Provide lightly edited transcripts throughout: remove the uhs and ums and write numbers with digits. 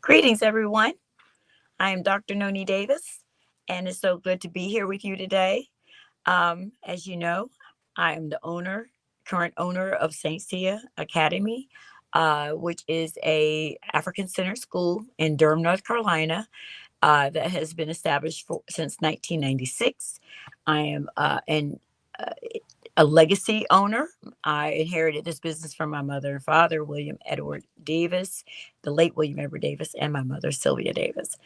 Greetings, everyone. I am Dr. Noni Davis, and it's so good to be here with you today. As you know, I am the current owner of St. Sia Academy, which is a African Center school in Durham, North Carolina, that has been established since 1996. I am uh, a legacy owner. I inherited this business from my mother and father, William Edward Davis, the late William Edward Davis, and my mother, Sylvia Davis.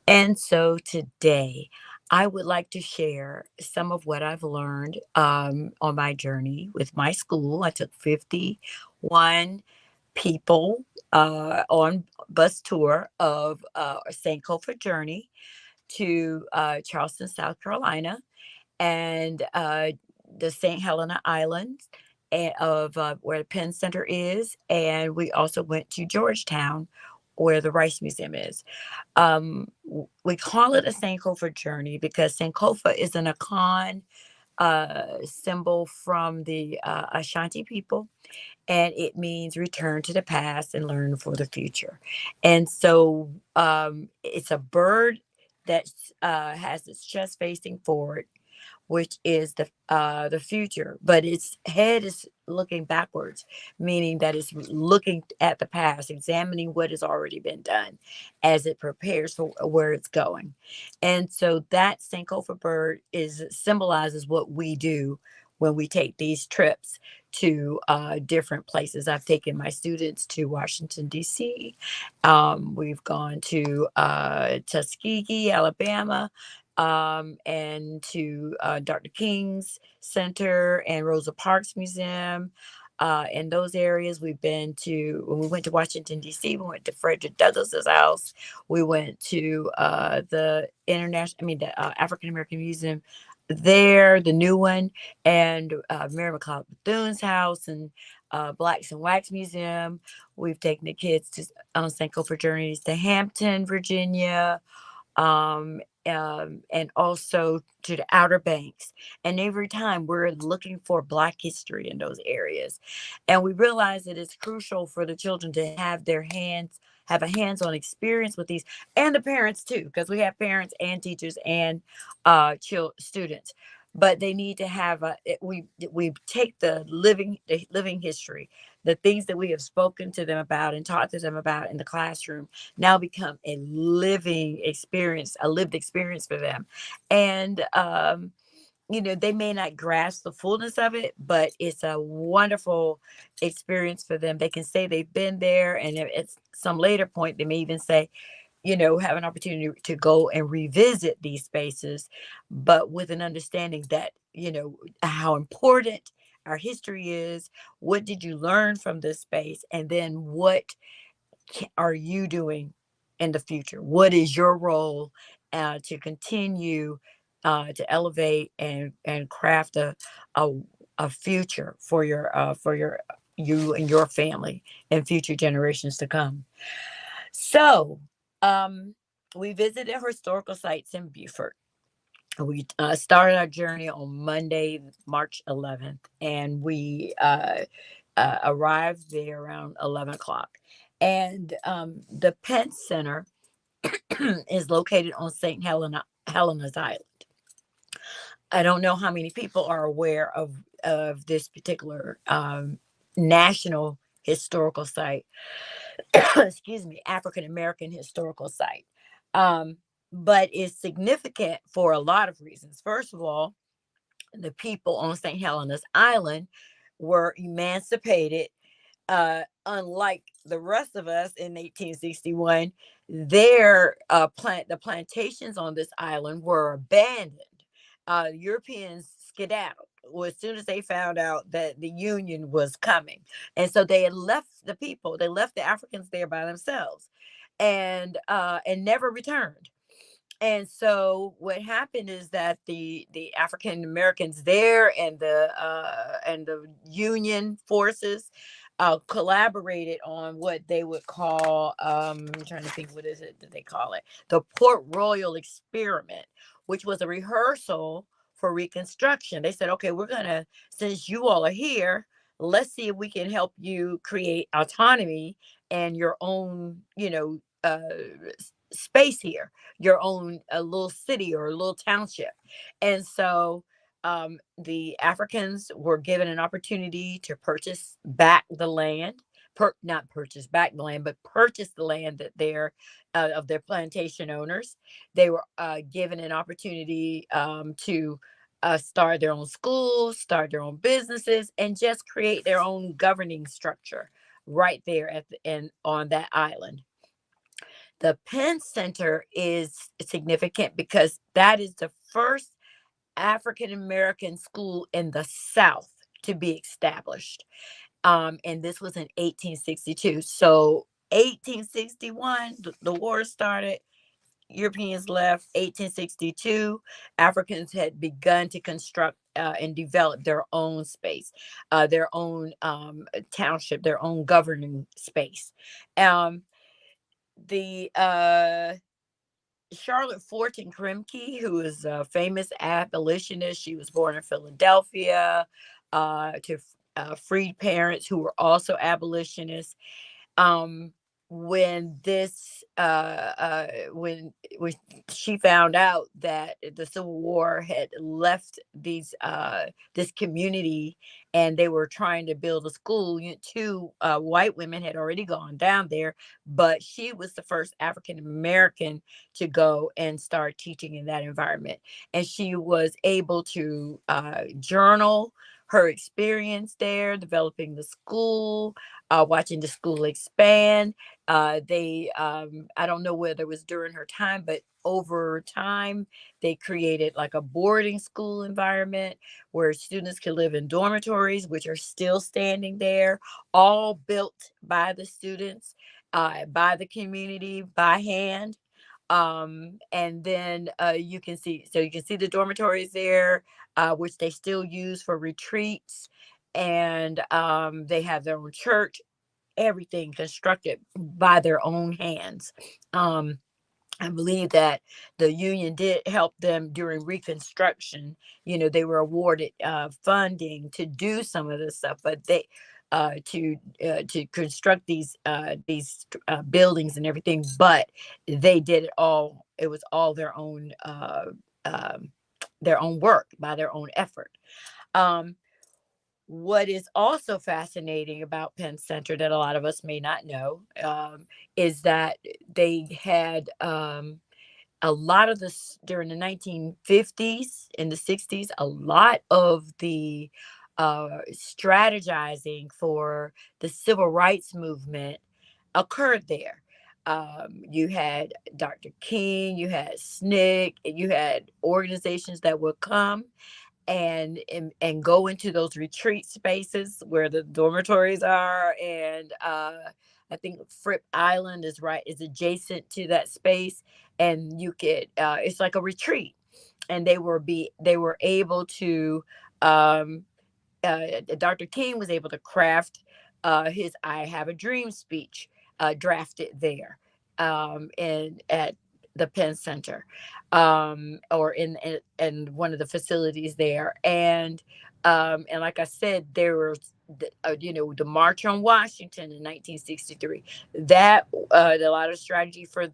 And so today, I would like to share some of what I've learned on my journey with my school. I took 51 people on bus tour of Sankofa journey to Charleston, South Carolina, and the St. Helena Islands of where the Penn Center is. And we also went to Georgetown, where the Rice Museum is. We call it a Sankofa journey because Sankofa is an Akan symbol from the Ashanti people, and it means return to the past and learn for the future. And so it's a bird that has its chest facing forward, which is the future, but its head is looking backwards, meaning that it's looking at the past, examining what has already been done as it prepares for where it's going. And so that Sankofa bird is symbolizes what we do when we take these trips to different places. I've taken my students to Washington, D.C. We've gone to Tuskegee, Alabama, and to Dr. King's Center and Rosa Parks Museum. In those areas, we've been to, when we went to Washington, D.C., we went to Frederick Douglass's house. We went to the African American Museum there, the new one, and Mary McLeod Bethune's house, and Blacks and Wax Museum. We've taken the kids to on Sankofa journeys to Hampton, Virginia, um, and also to the Outer Banks. And every time we're looking for Black history in those areas. And we realize that it's crucial for the children to have a hands-on experience with these, and the parents too, because we have parents and teachers and students. But they need to have we take the living history, the things that we have spoken to them about and taught to them about in the classroom, now become a living experience, a lived experience for them. And they may not grasp the fullness of it, but it's a wonderful experience for them. They can say they've been there, and at some later point, they may even say, have an opportunity to go and revisit these spaces, but with an understanding that, how important our history is. What did you learn from this space? And then what are you doing in the future? What is your role to continue to elevate and craft a, a future for your you and your family and future generations to come? So, we visited historical sites in Beaufort. We started our journey on Monday, March 11th, and we arrived there around 11 o'clock. And the Penn Center is located on Helena's Island. I don't know how many people are aware of this particular national historical site. Excuse me, African American historical site. Um, but it's significant for a lot of reasons. First of all, the people on St. Helena's Island were emancipated. Unlike the rest of us in 1861, the plantations on this island were abandoned. Europeans skedaddled as soon as they found out that the Union was coming, and so they had left the people. They left the Africans there by themselves, and never returned. And so what happened is that the African Americans there and the Union forces collaborated on what they would call, I'm trying to think, what is it that they call it, the Port Royal experiment, which was a rehearsal for Reconstruction. They said, okay, we're gonna, since you all are here, let's see if we can help you create autonomy and your own, space here, your own a little city or a little township. And so the Africans were given an opportunity to purchase back the land, not purchase back the land, but purchase the land that they're of their plantation owners. They were given an opportunity to start their own schools, start their own businesses, and just create their own governing structure right there at the end on that island. The Penn Center is significant because that is the first African American school in the South to be established. And this was in 1862. So 1861, the war started. Europeans left. 1862, Africans had begun to construct and develop their own space, their own township, their own governing space. Um, the Charlotte Fortin Krimke, who is a famous abolitionist, she was born in Philadelphia to freed parents who were also abolitionists. um when this when she found out that the Civil War had left this community and they were trying to build a school, two white women had already gone down there, but she was the first African American to go and start teaching in that environment. And she was able to journal her experience there, developing the school, watching the school expand. I don't know whether it was during her time, but over time, they created like a boarding school environment where students could live in dormitories, which are still standing there, all built by the students, by the community, by hand. And then you can see the dormitories there, which they still use for retreats. And they have their own church, everything constructed by their own hands. Um, I believe that the union did help them during Reconstruction. They were awarded funding to do some of this stuff, but they to construct these buildings and everything. But they did it all. It was all their own work by their own effort. Um, what is also fascinating about Penn Center that a lot of us may not know is that they had a lot of this during the 1950s and the 60s, a lot of the strategizing for the civil rights movement occurred there. You had Dr. King, you had SNCC, and you had organizations that would come and go into those retreat spaces where the dormitories are. And I think Fripp Island is adjacent to that space, and you could it's like a retreat. And they were able to um Dr. King was able to craft his "I Have a Dream" speech, drafted there, and at the Penn Center, or in one of the facilities there. And like I said, there was the March on Washington in 1963. That a lot of strategy for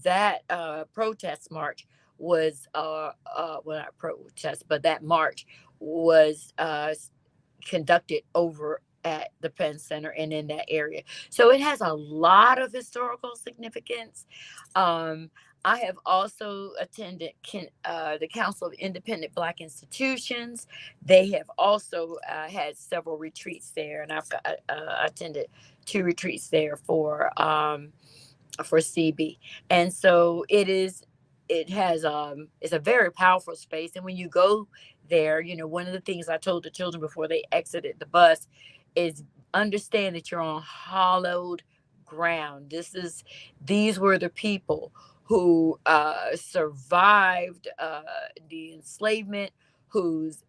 that protest march was well, not protest, but that march was conducted over at the Penn Center and in that area. So it has a lot of historical significance. Um, I have also attended the Council of Independent Black Institutions. They have also had several retreats there, and I've attended two retreats there for CB. And so it's a very powerful space. And when you go there, one of the things I told the children before they exited the bus is understand that you're on hollowed ground. These were the people who survived the enslavement, whose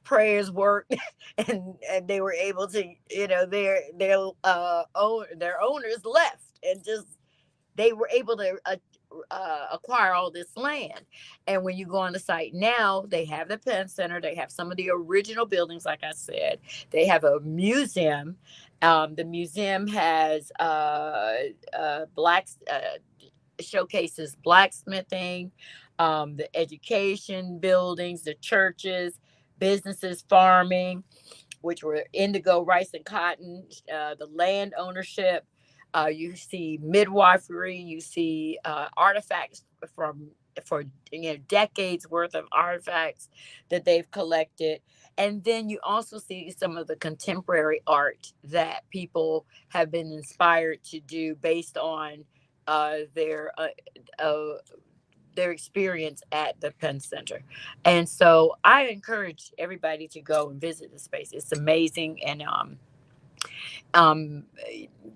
prayers worked, and they were able to, their owners left, and just they were able to acquire all this land. And when you go on the site now, they have the Penn Center, they have some of the original buildings, like I said, they have a museum. The museum has blacks. Showcases blacksmithing, the education buildings, the churches, businesses, farming, which were indigo, rice, and cotton, the land ownership. You see midwifery. You see artifacts from for decades worth of artifacts that they've collected, and then you also see some of the contemporary art that people have been inspired to do based on uh, their uh, uh, their experience at the Penn Center. And so I encourage everybody to go and visit the space. It's amazing. And um,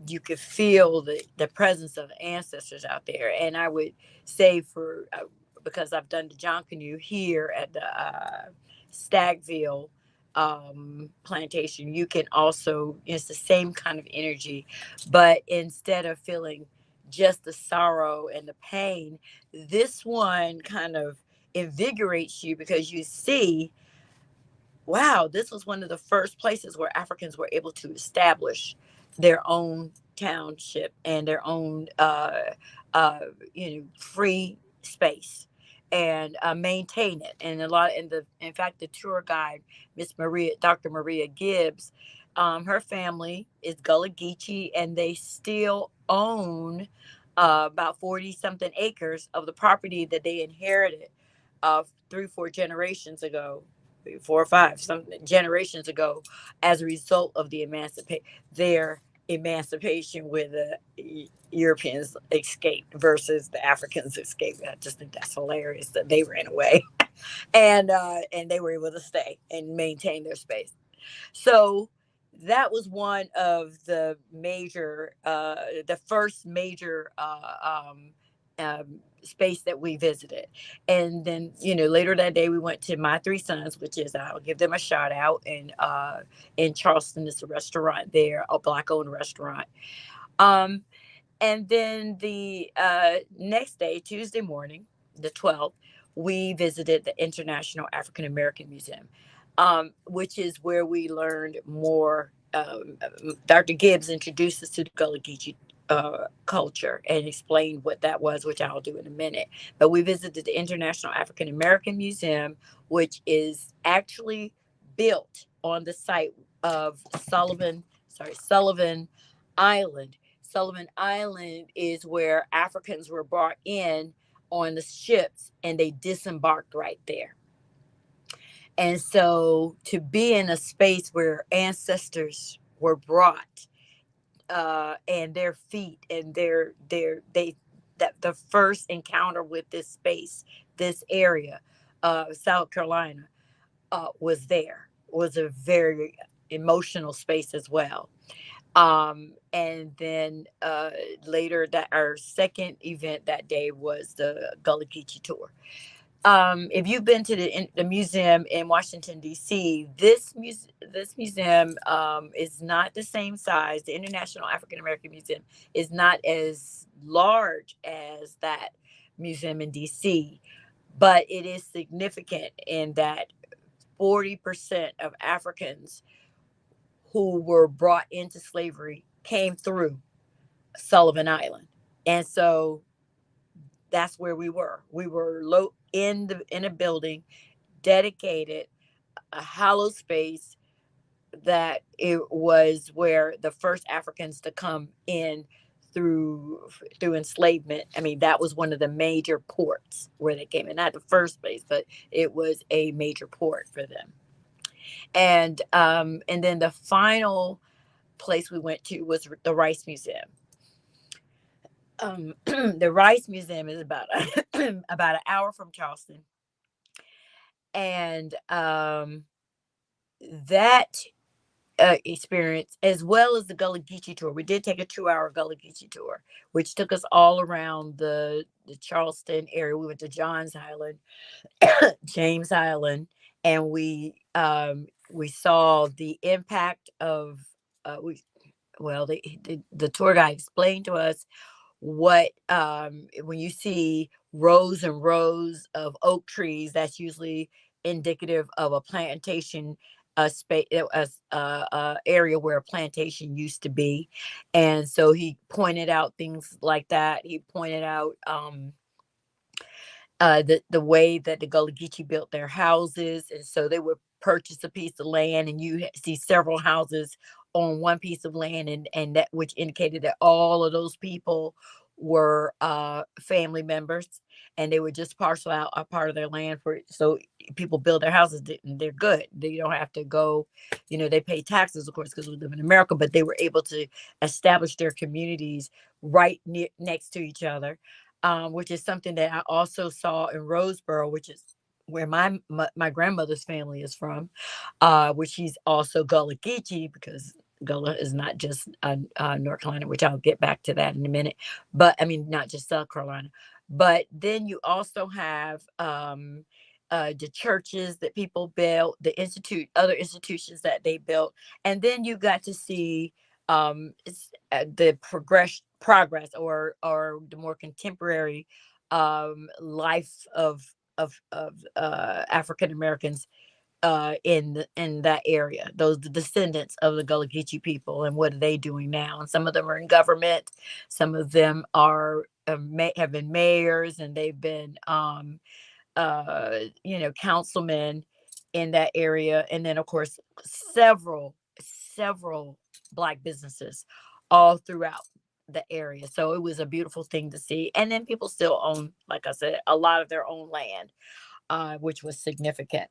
you could feel the presence of ancestors out there. And I would say because I've done the John Canoe here at the Stagville plantation, you can also, it's the same kind of energy, but instead of feeling just the sorrow and the pain, this one kind of invigorates you because you see, wow, this was one of the first places where Africans were able to establish their own township and their own, uh, free space and maintain it. And in fact, the tour guide, Dr. Maria Gibbs, her family is Gullah Geechee, and they still own about 40 something acres of the property that they inherited 3, 4 generations ago, 4 or 5 some generations ago, as a result of their emancipation, where the Europeans escaped versus the Africans escaped. I just think that's hilarious that they ran away and they were able to stay and maintain their space. So that was one of the first major space that we visited. And then, later that day, we went to My Three Sons, which is, I'll give them a shout out. In Charleston, it's a restaurant there, a black owned restaurant. Um, and then the next day, Tuesday morning, the 12th, we visited the International African American Museum, which is where we learned more. Dr. Gibbs introduced us to the Gullah Geechee culture and explained what that was, which I'll do in a minute. But we visited the International African American Museum, which is actually built on the site of Sullivan Island. Sullivan Island is where Africans were brought in on the ships and they disembarked right there. And so to be in a space where ancestors were brought, and their feet and that the first encounter with this space, this area, South Carolina, was a very emotional space as well. And then later, that our second event that day was the Gullah Geechee tour. If you've been to the museum in Washington D.C., this museum is not the same size. The International African American Museum is not as large as that museum in D.C., but it is significant in that 40% of Africans who were brought into slavery came through Sullivan Island. And so that's where we were. We were low in a building dedicated, a hollow space, that it was where the first Africans to come in through enslavement. I mean, that was one of the major ports where they came in. Not the first place, but it was a major port for them. And then the final place we went to was the Rice Museum. The Rice Museum is about about an hour from Charleston, and that experience, as well as the Gullah Geechee tour. We did take a 2-hour Gullah Geechee tour, which took us all around the Charleston area. We went to Johns Island, James Island, and we saw the impact of we well the tour guide explained to us what when you see rows and rows of oak trees, that's usually indicative of a plantation, a space, area where a plantation used to be. And so he pointed out things like that. He pointed out the way that the Gullah Geechee built their houses, and so they would purchase a piece of land, and you see several houses on one piece of land, and that which indicated that all of those people were family members, and they would just parcel out a part of their land for it. So people build their houses, and they're good. They don't have to go, they pay taxes, of course, because we live in America, but they were able to establish their communities right next to each other, which is something that I also saw in Roseboro, which is where my grandmother's family is from, which she's also Gullah Geechee, because Gullah is not just North Carolina, which I'll get back to that in a minute. But I mean, not just South Carolina. But then you also have the churches that people built, other institutions that they built, and then you got to see the progress, or the more contemporary life of African Americans in that area. Those the descendants of the Gullah Geechee people, and what are they doing now? And some of them are in government. Some of them are have been mayors, and they've been councilmen in that area. And then, of course, several Black businesses all throughout the area. So it was a beautiful thing to see. And then people still own, like I said, a lot of their own land, which was significant.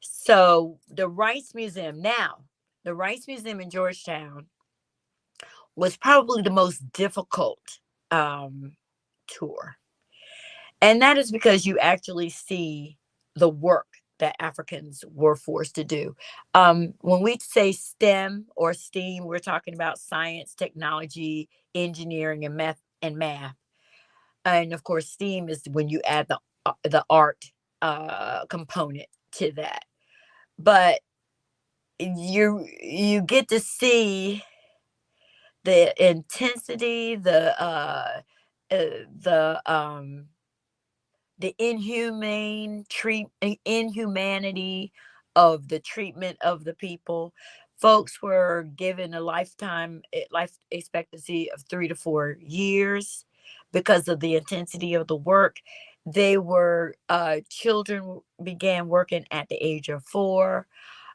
So the Rice Museum in Georgetown was probably the most difficult tour. And that is because you actually see the work that Africans were forced to do. When we say STEM or STEAM, we're talking about science, technology, engineering, and math. And of course, STEAM is when you add the art component to that. But you get to see the intensity, the inhumanity of the treatment of the people. Folks were given a life expectancy of 3 to 4 years because of the intensity of the work. They were children began working at the age of 4.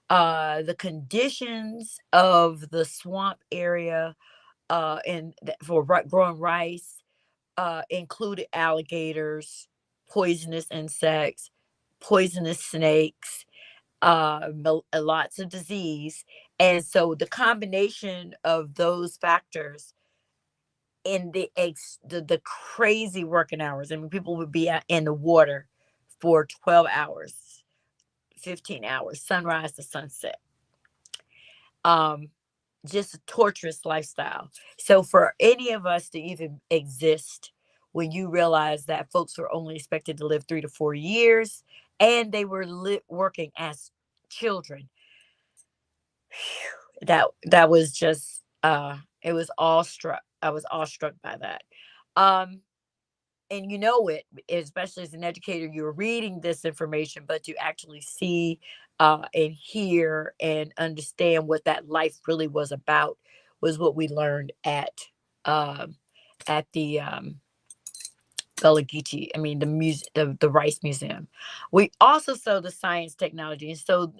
The conditions of the swamp area for growing rice included alligators, poisonous insects, poisonous snakes, lots of disease. And so the combination of those factors in the crazy working hours. I mean, people would be out in the water for 12 hours, 15 hours, sunrise to sunset. Um, just a torturous lifestyle. So for any of us to even exist, when you realize that folks were only expected to live 3 to 4 years, and they were working as children, that was just it was awestruck. I was awestruck by that. Um, and especially as an educator, you're reading this information, but to actually see and hear and understand what that life really was about was what we learned um, at the Gullah Geechee. I mean, the Rice Museum. We also saw the science, technology, and so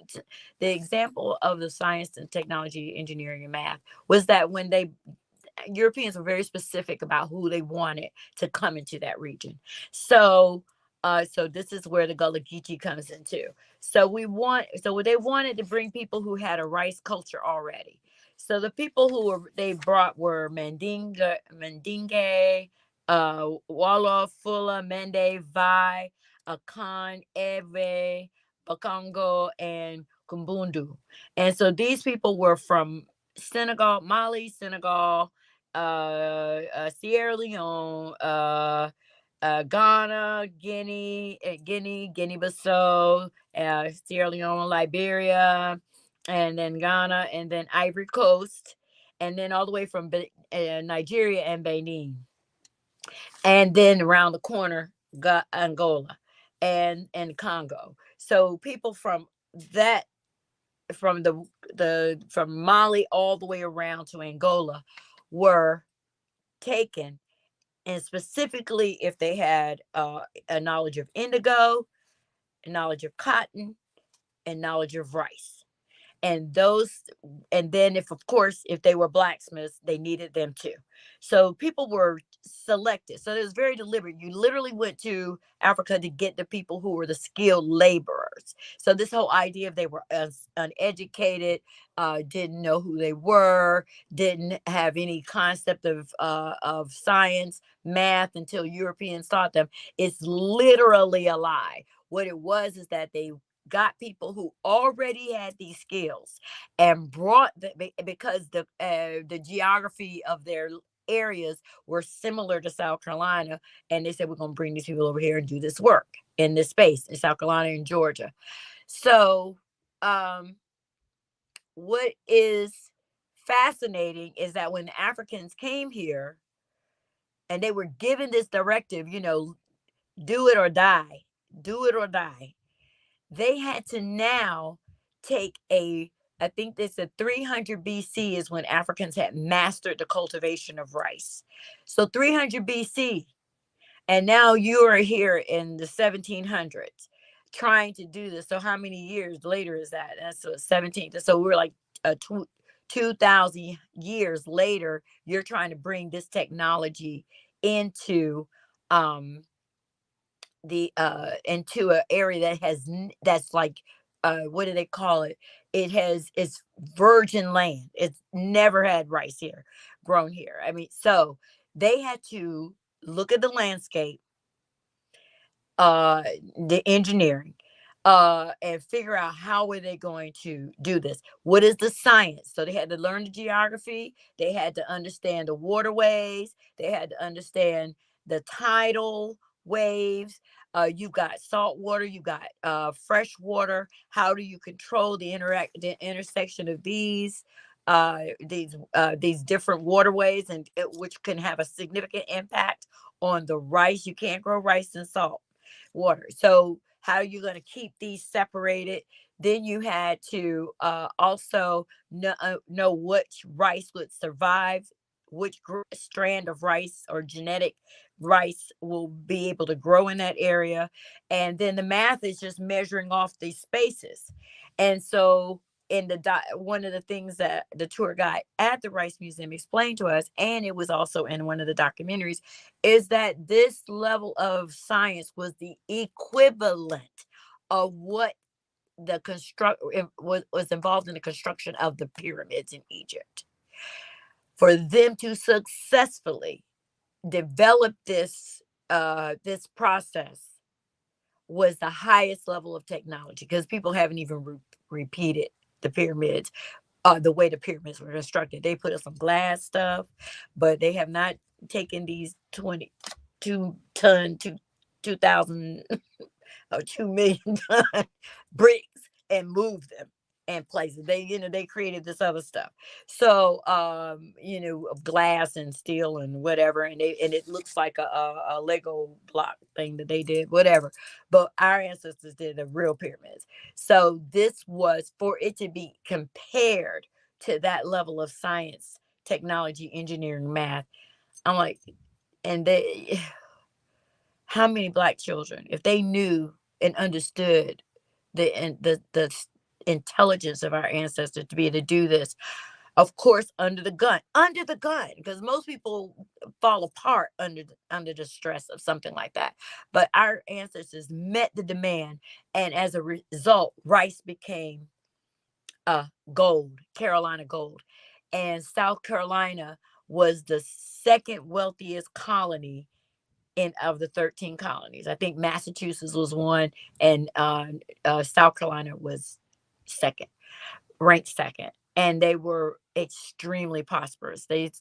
the example of the science and technology, engineering, and math was that when Europeans were very specific about who they wanted to come into that region. So this is where the Gullah Geechee comes into. So they wanted to bring people who had a rice culture already. So the people they brought were Mandinga, Walla, Fulla, Mende, Vai, Akan, Ewe, Bakongo, and Kumbundu. And so these people were from Senegal, Mali, Senegal, Sierra Leone, Ghana, Guinea-Bissau, Sierra Leone, Liberia, and then Ghana, and then Ivory Coast, and then all the way from Nigeria and Benin. and then around the corner got Angola and Congo. So people from that from the from Mali all the way around to Angola were taken, and specifically if they had a knowledge of indigo, a knowledge of cotton, and knowledge of rice. And those, and then if of course if they were blacksmiths, they needed them too. So people were selected, so it was very deliberate. You literally went to Africa to get the people who were the skilled laborers. So this whole idea of they were uneducated, didn't know who they were, didn't have any concept of science, math until Europeans taught them, is literally a lie. What it was is that they got people who already had these skills and brought them, because the geography of their areas were similar to South Carolina, and they said we're going to bring these people over here and do this work in this space in South Carolina and Georgia. So um what is fascinating is that when the Africans came here and they were given this directive, do it or die, do it or die, they had to now take a, I think they said 300 BC is when Africans had mastered the cultivation of rice. So 300 BC, and now you are here in the 1700s trying to do this. So how many years later is that? That's the 17th. So we're like 2,000 years later, you're trying to bring this technology into um the into an area that has that's like what do they call it, it's virgin land, it's never had rice here grown here. I mean, so they had to look at the landscape, uh the engineering, and figure out how were they going to do this, what is the science. So they had to learn the geography, they had to understand the waterways, they had to understand the tidal waves. You got salt water, you got fresh water, how do you control the intersection of these different waterways, and which can have a significant impact on the rice. You can't grow rice in salt water. So how are you going to keep these separated? Then you had to also know which rice would survive, which strand of rice or genetic rice will be able to grow in that area. And then the math is just measuring off these spaces. And so in one of the things that the tour guide at the Rice Museum explained to us, and it was also in one of the documentaries, is that this level of science was the equivalent of what the construct was involved in the construction of the pyramids in Egypt. For them to successfully develop this process was the highest level of technology, because people haven't even repeated the pyramids, the way the pyramids were constructed. They put up some glass stuff, but they have not taken these 22 ton 2,000 or 2 million ton bricks and moved them and places. They created this other stuff. So of glass and steel and whatever, and it looks like a Lego block thing that they did, whatever. But our ancestors did the real pyramids. So this was for it to be compared to that level of science, technology, engineering, math. I'm like, and they how many black children, if they knew and understood the intelligence of our ancestors to be able to do this, of course, under the gun, because most people fall apart under the stress of something like that. But our ancestors met the demand, and as a result, rice became gold, Carolina gold, and South Carolina was the second wealthiest colony in of the 13 colonies. I think Massachusetts was one, and South Carolina was second, ranked second, and they were extremely prosperous. We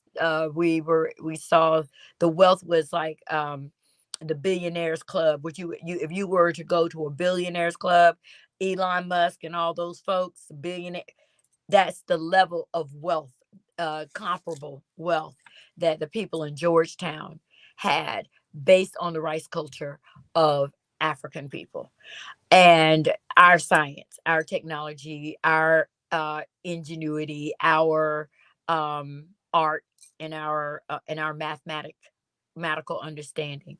saw the wealth was like the billionaires club, which you if you were to go to a billionaires club, Elon Musk and all those folks, billionaire, that's the level of wealth, comparable wealth that the people in Georgetown had. based on the rice culture of African people, and our science, our technology, our ingenuity, our art, and our mathematical understanding.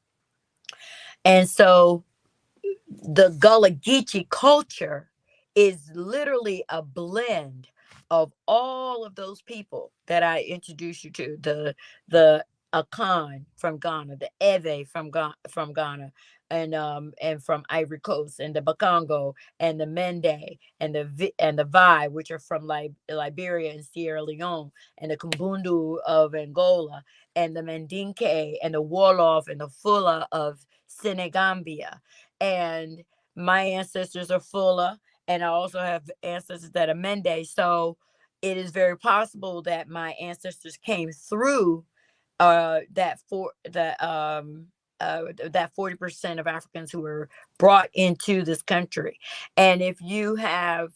And so the Gullah Geechee culture is literally a blend of all of those people that I introduced you to. The Akan from Ghana, the Ewe from Ghana, and from Ivory Coast, and the Bakongo, and the Mende, and the Vai, which are from Liberia and Sierra Leone, and the Kumbundu of Angola, and the Mandinke, and the Wolof, and the Fula of Senegambia. And my ancestors are Fula, and I also have ancestors that are Mende. So it is very possible that my ancestors came through that 40% of Africans who were brought into this country. And if you have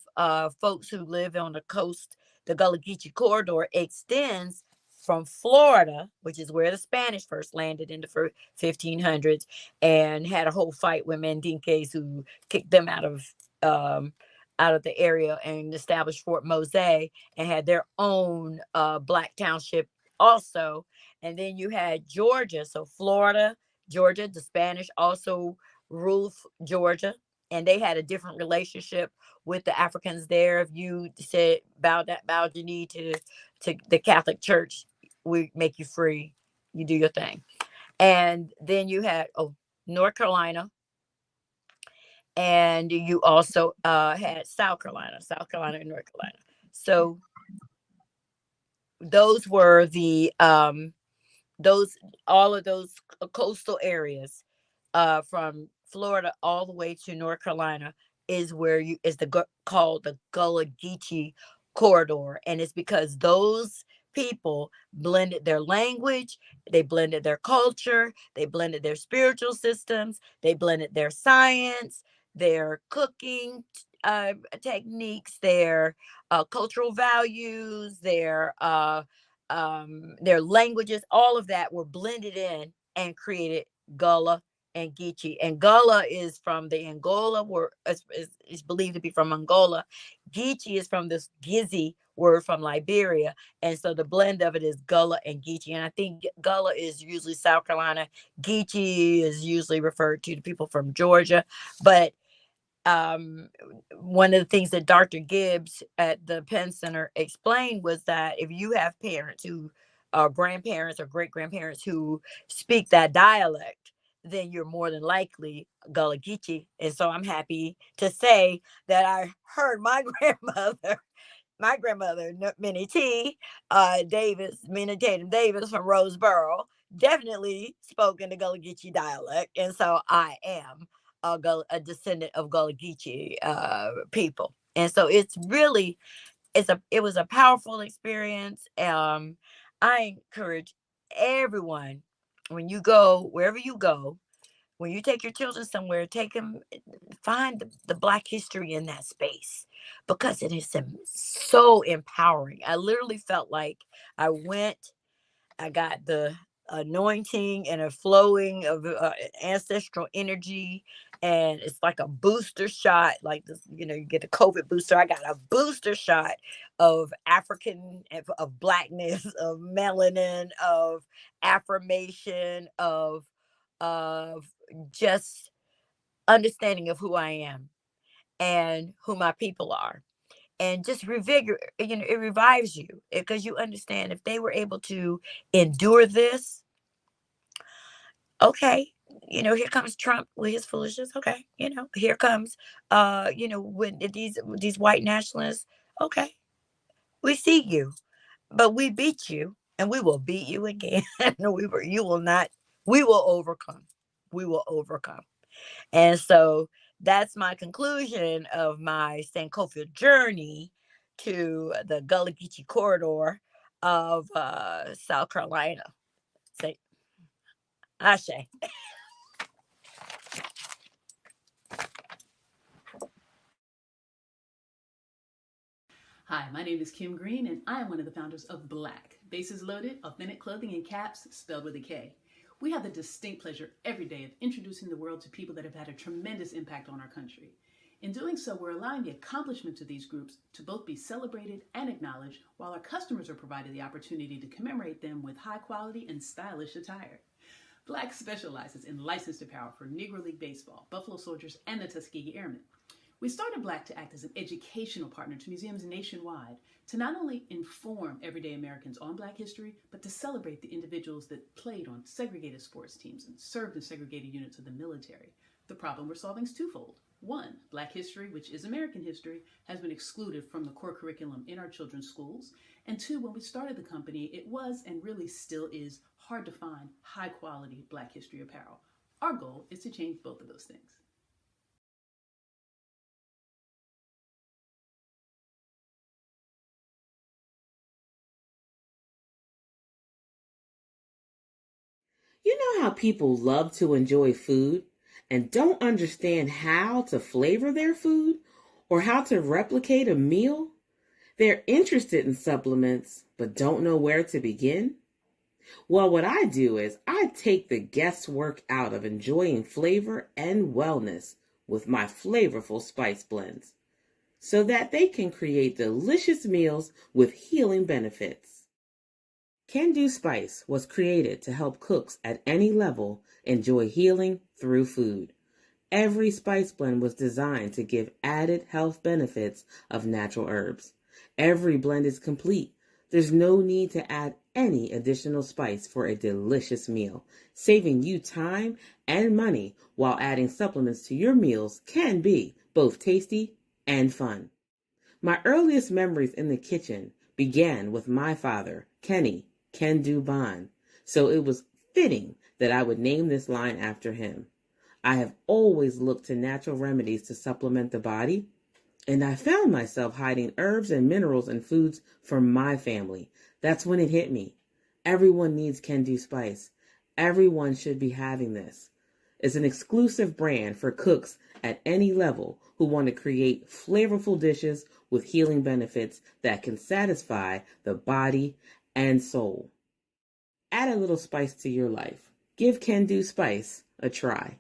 folks who live on the coast, the Gullah Geechee corridor extends from Florida, which is where the Spanish first landed in the 1500s, and had a whole fight with Mandinkas who kicked them out of the area and established Fort Mose and had their own black township also. And then you had Georgia, so Florida, Georgia, the Spanish also ruled Georgia, and they had a different relationship with the Africans there. If you said bowed your knee to the Catholic Church, we make you free. You do your thing. And then you had North Carolina, and you also had South Carolina and North Carolina. So those were the those all of those coastal areas from Florida all the way to North Carolina is where you is called the Gullah Geechee corridor, and it's because those people blended their language, they blended their culture, they blended their spiritual systems, they blended their science, their cooking techniques, their cultural values, their languages, all of that were blended in and created Gullah and Geechee. And Gullah is from the Angola word, is believed to be from Angola. Geechee is from this Gizzy word from Liberia. And so the blend of it is Gullah and Geechee. And I think Gullah is usually South Carolina. Geechee is usually referred to people from Georgia. But um, one of the things that Dr. Gibbs at the Penn Center explained was that if you have parents who are grandparents or great grandparents who speak that dialect, then you're more than likely Gullah Geechee. And so I'm happy to say that I heard my grandmother, Minnie T. Minnie Tatum Davis from Roseboro, definitely spoke in the Gullah Geechee dialect. And so I am a descendant of Gullah Geechee people. And so it was a powerful experience. I encourage everyone, when you go, wherever you go, when you take your children somewhere, take them, find the Black history in that space, because it is so empowering. I literally felt like I went, I got the anointing and a flowing of ancestral energy. And it's like a booster shot, like this, you get a COVID booster. I got a booster shot of of Blackness, of melanin, of affirmation, of just understanding of who I am and who my people are. And just it revives you, because you understand if they were able to endure this, okay, here comes Trump with his foolishness. Okay, here comes when these white nationalists, okay, we see you, but we beat you and we will beat you again. You will not, we will overcome. We will overcome. And so that's my conclusion of my Sankofa journey to the Gullah Geechee corridor of South Carolina. Say, Ashe. Hi, my name is Kim Green, and I am one of the founders of Black, Bases Loaded, Authentic Clothing and Caps, spelled with a K. We have the distinct pleasure every day of introducing the world to people that have had a tremendous impact on our country. In doing so, we're allowing the accomplishments of these groups to both be celebrated and acknowledged, while our customers are provided the opportunity to commemorate them with high quality and stylish attire. Black specializes in licensed apparel for Negro League Baseball, Buffalo Soldiers, and the Tuskegee Airmen. We started Black to act as an educational partner to museums nationwide to not only inform everyday Americans on Black history, but to celebrate the individuals that played on segregated sports teams and served in segregated units of the military. The problem we're solving is twofold. One, Black history, which is American history, has been excluded from the core curriculum in our children's schools. And two, when we started the company, it was and really still is hard to find high quality Black history apparel. Our goal is to change both of those things. You know how people love to enjoy food and don't understand how to flavor their food or how to replicate a meal? They're interested in supplements but don't know where to begin? Well, what I do is I take the guesswork out of enjoying flavor and wellness with my flavorful spice blends so that they can create delicious meals with healing benefits. Can Do Spice was created to help cooks at any level enjoy healing through food. Every spice blend was designed to give added health benefits of natural herbs. Every blend is complete. There's no need to add any additional spice for a delicious meal. Saving you time and money while adding supplements to your meals can be both tasty and fun. My earliest memories in the kitchen began with my father, Kenny Can Do Bond, so it was fitting that I would name this line after him. I have always looked to natural remedies to supplement the body, and I found myself hiding herbs and minerals in foods for my family. That's when it hit me. Everyone needs Can Do Spice. Everyone should be having this. It's an exclusive brand for cooks at any level who want to create flavorful dishes with healing benefits that can satisfy the body and soul. Add a little spice to your life. Give Can Do Spice a try.